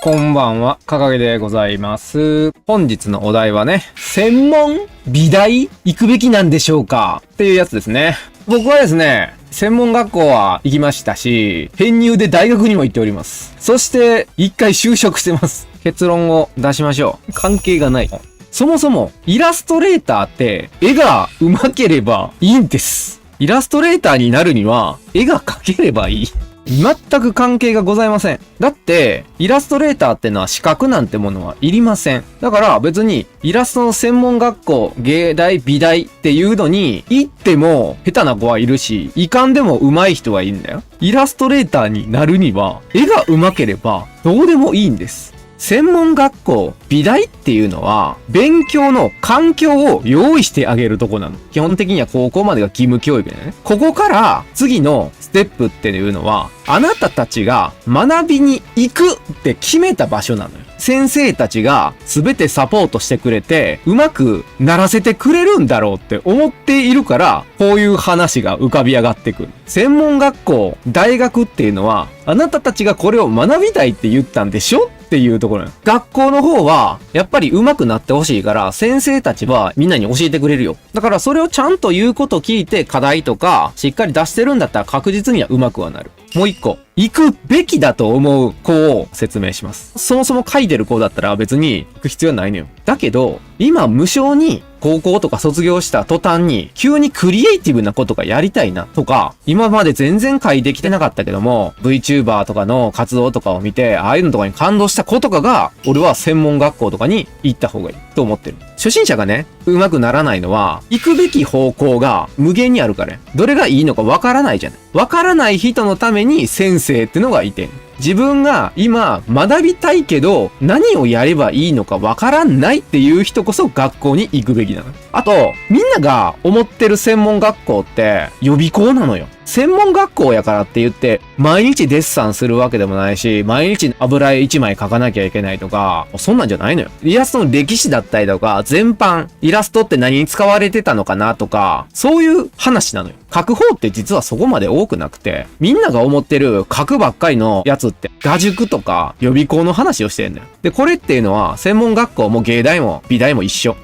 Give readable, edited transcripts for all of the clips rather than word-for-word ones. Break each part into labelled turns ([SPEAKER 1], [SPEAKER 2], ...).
[SPEAKER 1] こんばんは、かかげでございます。本日のお題はね、専門美大行くべきなんでしょうかっていうやつですね。僕はですね、専門学校は行きましたし、編入で大学にも行っております。そして、一回就職してます。結論を出しましょう。関係がない。そもそも、イラストレーターって、絵が上手ければいいんです。イラストレーターになるには、絵が描ければいい。全く関係がございません。だって、イラストレーターってのは資格なんてものはいりません。だから別に、イラストの専門学校、芸大、美大っていうのに、行っても下手な子はいるし、いかんでも上手い人はいるんだよ。イラストレーターになるには、絵が上手ければ、どうでもいいんです。専門学校、美大っていうのは、勉強の環境を用意してあげるとこなの。基本的には高校までが義務教育だよね。ここから次のステップっていうのは、あなたたちが学びに行くって決めた場所なのよ。先生たちが全てサポートしてくれて、うまくならせてくれるんだろうって思っているから、こういう話が浮かび上がってくる。専門学校、大学っていうのは、あなたたちがこれを学びたいって言ったんでしょっていうところ。学校の方は、やっぱり上手くなってほしいから、先生たちはみんなに教えてくれるよ。だからそれをちゃんと言うこと聞いて、課題とか、しっかり出してるんだったら確実には上手くはなる。もう一個。行くべきだと思う子を説明します。そもそも書いてる子だったら別に行く必要ないのよ。だけど、今無償に高校とか卒業した途端に急にクリエイティブなことがやりたいなとか、今まで全然書いてきてなかったけども、VTuber とかの活動とかを見て、ああいうのとかに感動した子とかが、俺は専門学校とかに行った方がいいと思ってる。初心者がね、上手くならないのは、行くべき方向が無限にあるからね。どれがいいのかわからないじゃない。わからない人のために先生ってのがいてん。自分が今学びたいけど何をやればいいのかわからないっていう人こそ学校に行くべきなの。あと、みんなが思ってる専門学校って予備校なのよ。専門学校やからって言って、毎日デッサンするわけでもないし、毎日油絵1枚描かなきゃいけないとか、そんなんじゃないのよ。イラストの歴史だったりとか、全般、イラストって何に使われてたのかなとか、そういう話なのよ。描く方って実はそこまで多くなくて、みんなが思ってる描くばっかりのやつって、画塾とか予備校の話をしてんだよ。で、これっていうのは、専門学校も芸大も美大も一緒。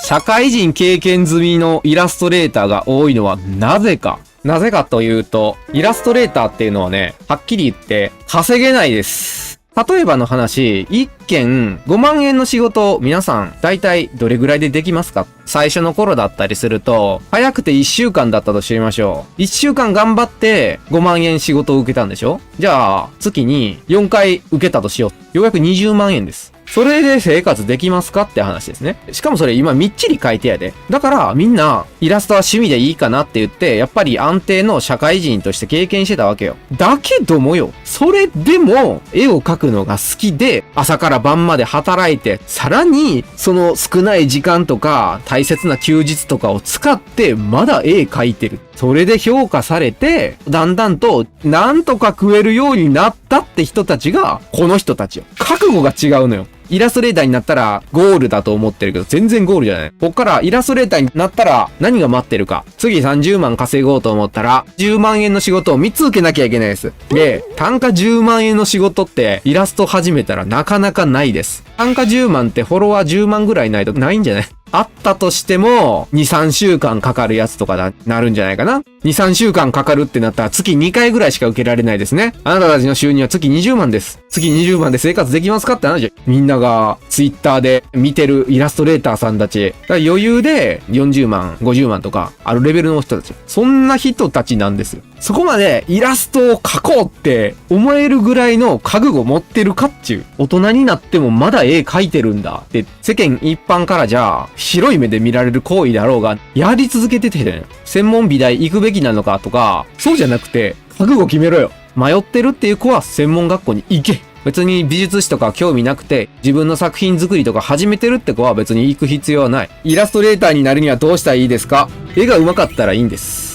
[SPEAKER 1] 社会人経験済みのイラストレーターが多いのはなぜか。なぜかというと、イラストレーターっていうのはね、はっきり言って稼げないです。例えばの話、1件5万円の仕事を皆さん大体どれぐらいでできますか？最初の頃だったりすると、早くて1週間だったと知りましょう。1週間頑張って5万円仕事を受けたんでしょ？じゃあ、月に4回受けたとしよう。ようやく20万円です。それで生活できますかって話ですね。しかもそれ今みっちり書いてやで。だからみんなイラストは趣味でいいかなって言って、やっぱり安定の社会人として経験してたわけよ。だけどもよ、それでも絵を描くのが好きで、朝から晩まで働いて、さらにその少ない時間とか大切な休日とかを使ってまだ絵描いてる。それで評価されて、だんだんとなんとか食えるようになったって人たちが、この人たちよ。覚悟が違うのよ。イラストレーターになったらゴールだと思ってるけど、全然ゴールじゃない。こっからイラストレーターになったら何が待ってるか。次30万稼ごうと思ったら、10万円の仕事を3つ受けなきゃいけないです。で、単価10万円の仕事ってイラスト始めたらなかなかないです。単価10万ってフォロワー10万ぐらいないとないんじゃない？あったとしても、2、3週間かかるやつとかなるんじゃないかな。2、3週間かかるってなったら月2回ぐらいしか受けられないですね。あなたたちの収入は月20万です。月20万で生活できますかって話。みんながツイッターで見てるイラストレーターさんたち。だから余裕で40万、50万とかあるレベルの人たち。そんな人たちなんですよ。そこまでイラストを描こうって思えるぐらいの覚悟持ってるかっちゅう。大人になってもまだ絵描いてるんだって世間一般からじゃあ白い目で見られる行為だろうがやり続けててね。専門美大行くべきなのかとか、そうじゃなくて覚悟決めろよ。迷ってるっていう子は専門学校に行け。別に美術史とか興味なくて自分の作品作りとか始めてるって子は別に行く必要はない。イラストレーターになるにはどうしたらいいですか？絵が上手かったらいいんです。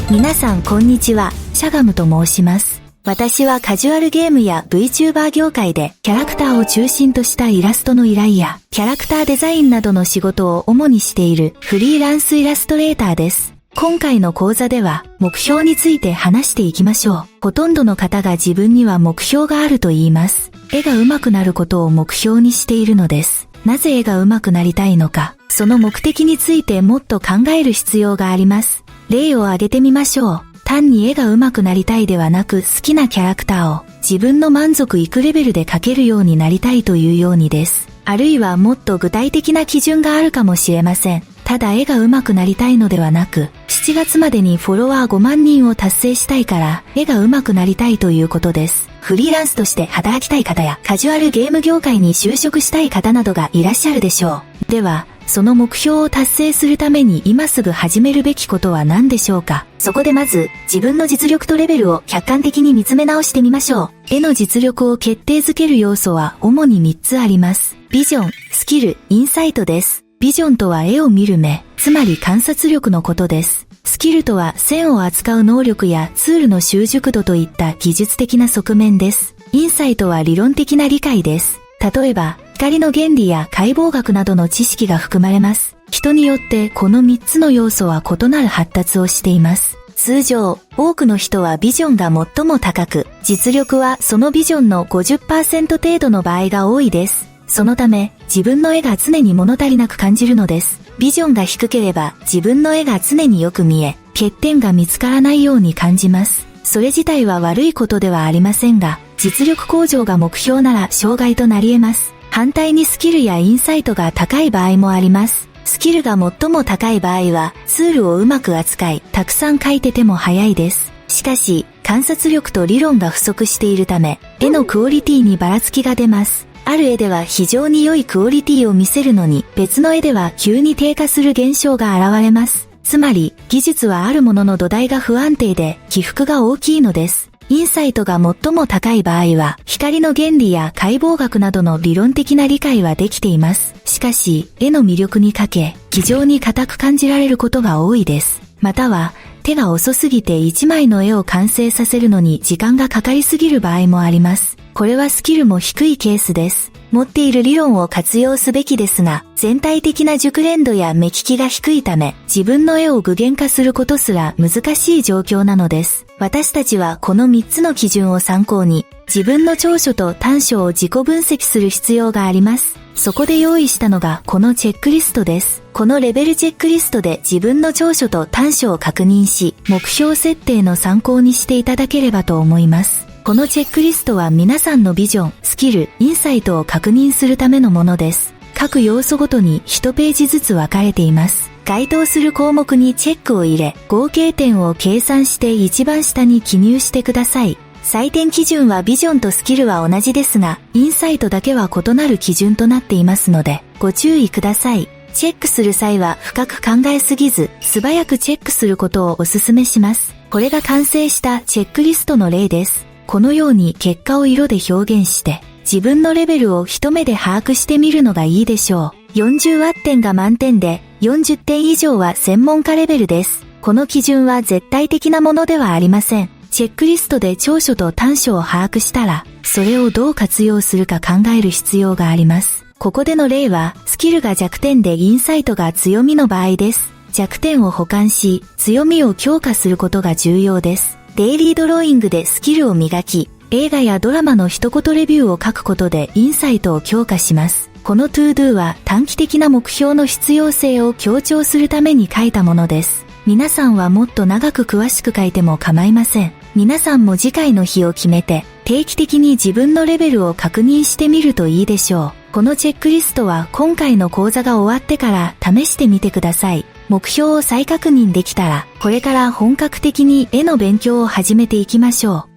[SPEAKER 2] 皆さんこんにちは、シャガムと申します。私はカジュアルゲームや VTuber 業界でキャラクターを中心としたイラストの依頼やキャラクターデザインなどの仕事を主にしているフリーランスイラストレーターです。今回の講座では目標について話していきましょう。ほとんどの方が自分には目標があると言います。絵が上手くなることを目標にしているのです。なぜ絵が上手くなりたいのか、その目的についてもっと考える必要があります。例を挙げてみましょう。単に絵が上手くなりたいではなく、好きなキャラクターを自分の満足いくレベルで描けるようになりたいというようにです。あるいはもっと具体的な基準があるかもしれません。ただ絵が上手くなりたいのではなく、7月までにフォロワー5万人を達成したいから絵が上手くなりたいということです。フリーランスとして働きたい方やカジュアルゲーム業界に就職したい方などがいらっしゃるでしょう。では、その目標を達成するために今すぐ始めるべきことは何でしょうか。そこでまず、自分の実力とレベルを客観的に見つめ直してみましょう。絵の実力を決定づける要素は主に3つあります。ビジョン、スキル、インサイトです。ビジョンとは絵を見る目、つまり観察力のことです。スキルとは線を扱う能力やツールの習熟度といった技術的な側面です。インサイトは理論的な理解です。例えば、光の原理や解剖学などの知識が含まれます。人によってこの3つの要素は異なる発達をしています。通常、多くの人はビジョンが最も高く、実力はそのビジョンの 50% 程度の場合が多いです。そのため、自分の絵が常に物足りなく感じるのです。ビジョンが低ければ自分の絵が常によく見え、欠点が見つからないように感じます。それ自体は悪いことではありませんが、実力向上が目標なら障害となり得ます。反対にスキルやインサイトが高い場合もあります。スキルが最も高い場合は、ツールをうまく扱い、たくさん描いてても早いです。しかし、観察力と理論が不足しているため、絵のクオリティにばらつきが出ます。ある絵では非常に良いクオリティを見せるのに、別の絵では急に低下する現象が現れます。つまり、技術はあるものの土台が不安定で、起伏が大きいのです。インサイトが最も高い場合は、光の原理や解剖学などの理論的な理解はできています。しかし、絵の魅力に欠け、非常に硬く感じられることが多いです。または、手が遅すぎて1枚の絵を完成させるのに時間がかかりすぎる場合もあります。これはスキルも低いケースです。持っている理論を活用すべきですが、全体的な熟練度や目利きが低いため、自分の絵を具現化することすら難しい状況なのです。私たちはこの3つの基準を参考に、自分の長所と短所を自己分析する必要があります。そこで用意したのがこのチェックリストです。このレベルチェックリストで自分の長所と短所を確認し、目標設定の参考にしていただければと思います。このチェックリストは皆さんのビジョン、スキル、インサイトを確認するためのものです。各要素ごとに1ページずつ分かれています。該当する項目にチェックを入れ、合計点を計算して一番下に記入してください。採点基準はビジョンとスキルは同じですが、インサイトだけは異なる基準となっていますので、ご注意ください。チェックする際は深く考えすぎず、素早くチェックすることをお勧めします。これが完成したチェックリストの例です。このように結果を色で表現して、自分のレベルを一目で把握してみるのがいいでしょう。40ワッ点が満点で、40点以上は専門家レベルです。この基準は絶対的なものではありません。チェックリストで長所と短所を把握したら、それをどう活用するか考える必要があります。ここでの例は、スキルが弱点でインサイトが強みの場合です。弱点を補完し、強みを強化することが重要です。デイリードローイングでスキルを磨き、映画やドラマの一言レビューを書くことでインサイトを強化します。この To-Do は短期的な目標の必要性を強調するために書いたものです。皆さんはもっと長く詳しく書いても構いません。皆さんも次回の日を決めて、定期的に自分のレベルを確認してみるといいでしょう。このチェックリストは今回の講座が終わってから試してみてください。目標を再確認できたら、これから本格的に絵の勉強を始めていきましょう。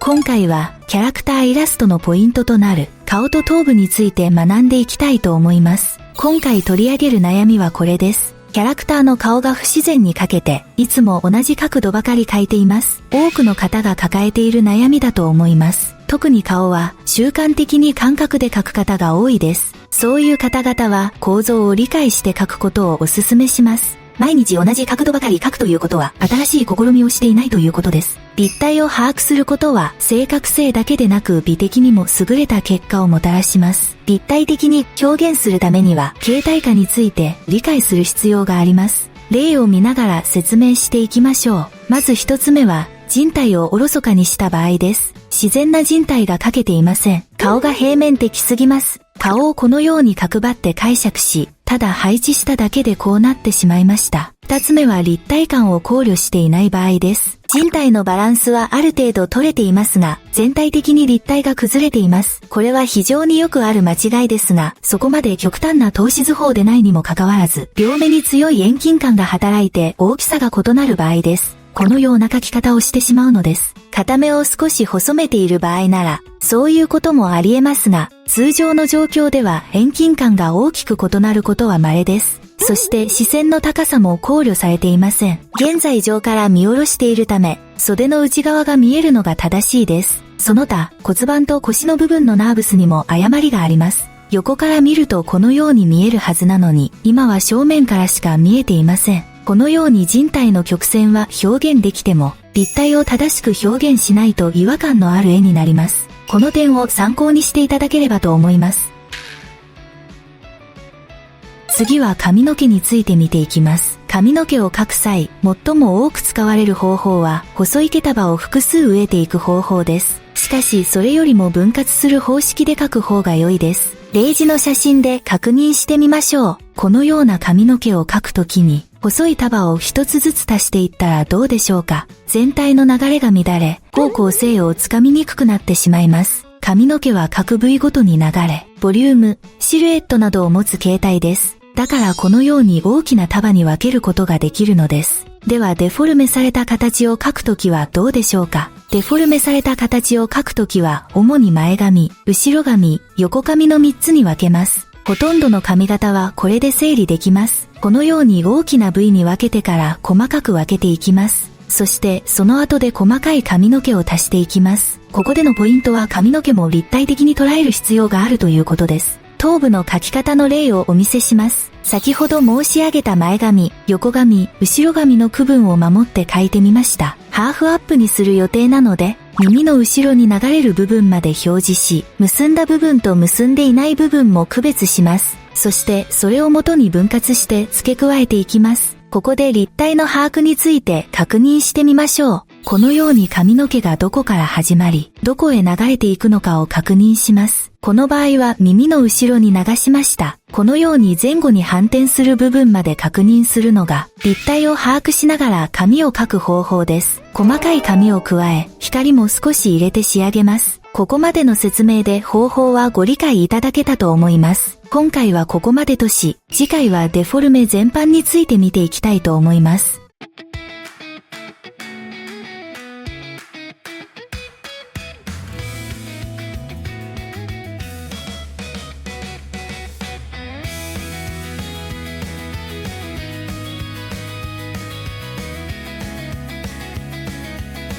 [SPEAKER 2] 今回はキャラクターイラストのポイントとなる顔と頭部について学んでいきたいと思います。今回取り上げる悩みはこれです。キャラクターの顔が不自然に描けて、いつも同じ角度ばかり描いています。多くの方が抱えている悩みだと思います。特に顔は習慣的に感覚で描く方が多いです。そういう方々は構造を理解して描くことをお勧めします。毎日同じ角度ばかり描くということは新しい試みをしていないということです。立体を把握することは正確性だけでなく美的にも優れた結果をもたらします。立体的に表現するためには形態化について理解する必要があります。例を見ながら説明していきましょう。まず一つ目は人体をおろそかにした場合です。自然な人体が描けていません。顔が平面的すぎます。顔をこのように角張って解釈し、ただ配置しただけでこうなってしまいました。二つ目は立体感を考慮していない場合です。人体のバランスはある程度取れていますが、全体的に立体が崩れています。これは非常によくある間違いですが、そこまで極端な透視図法でないにもかかわらず、両目に強い遠近感が働いて大きさが異なる場合です。このような描き方をしてしまうのです。片目を少し細めている場合なら、そういうこともあり得ますが、通常の状況では遠近感が大きく異なることは稀です。そして視線の高さも考慮されていません。現在上から見下ろしているため、袖の内側が見えるのが正しいです。その他、骨盤と腰の部分のナーブスにも誤りがあります。横から見るとこのように見えるはずなのに、今は正面からしか見えていません。このように人体の曲線は表現できても、立体を正しく表現しないと違和感のある絵になります。この点を参考にしていただければと思います。次は髪の毛について見ていきます。髪の毛を描く際、最も多く使われる方法は、細い毛束を複数植えていく方法です。しかし、それよりも分割する方式で描く方が良いです。例示の写真で確認してみましょう。このような髪の毛を描くときに、細い束を一つずつ足していったらどうでしょうか。全体の流れが乱れ、方向性をつかみにくくなってしまいます。髪の毛は各部位ごとに流れ、ボリューム、シルエットなどを持つ形態です。だからこのように大きな束に分けることができるのです。ではデフォルメされた形を描くときはどうでしょうか。デフォルメされた形を描くときは主に前髪、後ろ髪、横髪の3つに分けます。ほとんどの髪型はこれで整理できます。このように大きな部位に分けてから細かく分けていきます。そしてその後で細かい髪の毛を足していきます。ここでのポイントは髪の毛も立体的に捉える必要があるということです。頭部の描き方の例をお見せします。先ほど申し上げた前髪、横髪、後ろ髪の区分を守って描いてみました。ハーフアップにする予定なので、耳の後ろに流れる部分まで表示し、結んだ部分と結んでいない部分も区別します。そしてそれを元に分割して付け加えていきます。ここで立体の把握について確認してみましょう。このように髪の毛がどこから始まり、どこへ流れていくのかを確認します。この場合は耳の後ろに流しました。このように前後に反転する部分まで確認するのが、立体を把握しながら髪を描く方法です。細かい髪を加え、光も少し入れて仕上げます。ここまでの説明で方法はご理解いただけたと思います。今回はここまでとし、次回はデフォルメ全般について見ていきたいと思います。